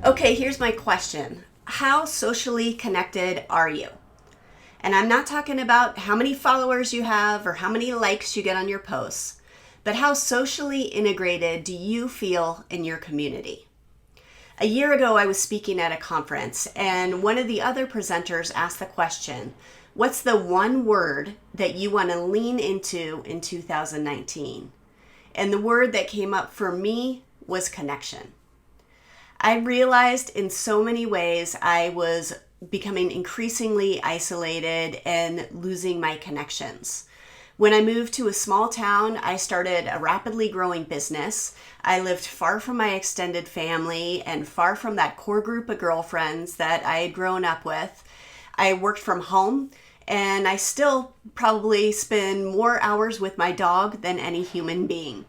Okay, here's my question. How socially connected are you? And I'm not talking about how many followers you have or how many likes you get on your posts, but how socially integrated do you feel in your community? A year ago, I was speaking at a conference, and one of the other presenters asked the question, what's the one word that you want to lean into in 2019? And the word that came up for me was connection. I realized in so many ways I was becoming increasingly isolated and losing my connections. When I moved to a small town, I started a rapidly growing business. I lived far from my extended family and far from that core group of girlfriends that I had grown up with. I worked from home, and I still probably spend more hours with my dog than any human being.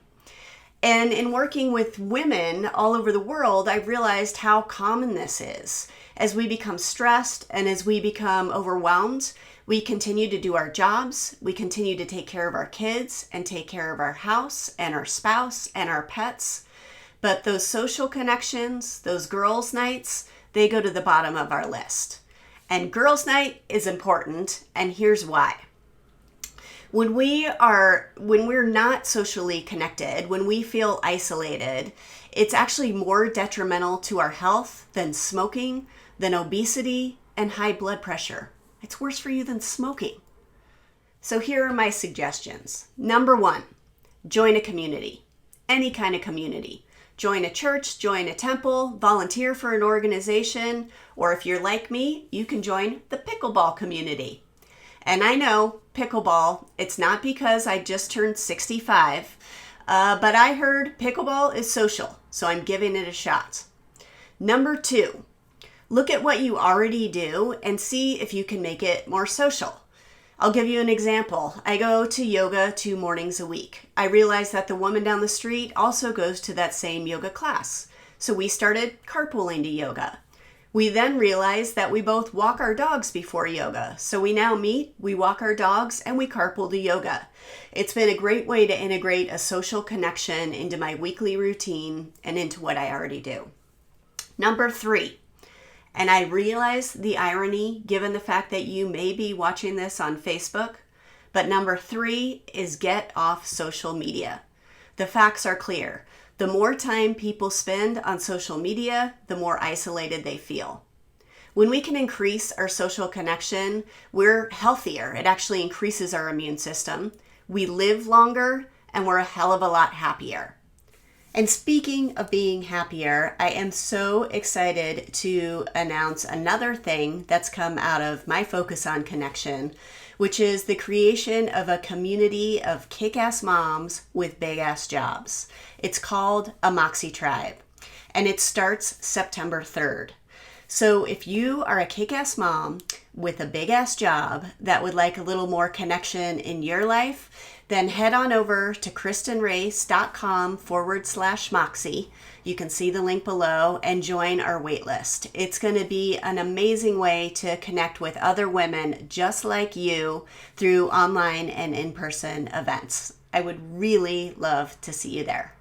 And in working with women all over the world, I realized how common this is. As we become stressed and as we become overwhelmed, we continue to do our jobs, we continue to take care of our kids and take care of our house and our spouse and our pets. But those social connections, those girls' nights, they go to the bottom of our list. And girls' night is important, and here's why. When we're not socially connected, when we feel isolated, it's actually more detrimental to our health than smoking, than obesity, and high blood pressure. It's worse for you than smoking. So here are my suggestions. Number 1, join a community, any kind of community. Join a church, join a temple, volunteer for an organization, or if you're like me, you can join the pickleball community. And I know pickleball, it's not because I just turned 65, but I heard pickleball is social, so I'm giving it a shot. Number 2, look at what you already do and see if you can make it more social. I'll give you an example. I go to yoga 2 mornings a week. I realized that the woman down the street also goes to that same yoga class, so we started carpooling to yoga. We then realized that we both walk our dogs before yoga. So we now meet, we walk our dogs, and we carpool to yoga. It's been a great way to integrate a social connection into my weekly routine and into what I already do. Number 3, and I realize the irony given the fact that you may be watching this on Facebook, but number 3 is get off social media. The facts are clear. The more time people spend on social media, the more isolated they feel. When we can increase our social connection, we're healthier. It actually increases our immune system. We live longer, and we're a hell of a lot happier. And speaking of being happier, I am so excited to announce another thing that's come out of my focus on connection, which is the creation of a community of kick-ass moms with big-ass jobs. It's called a Moxie Tribe, and it starts September 3rd. So if you are a kick-ass mom with a big-ass job that would like a little more connection in your life, then head on over to kristenrace.com/Moxie. You can see the link below and join our waitlist. It's going to be an amazing way to connect with other women just like you through online and in-person events. I would really love to see you there.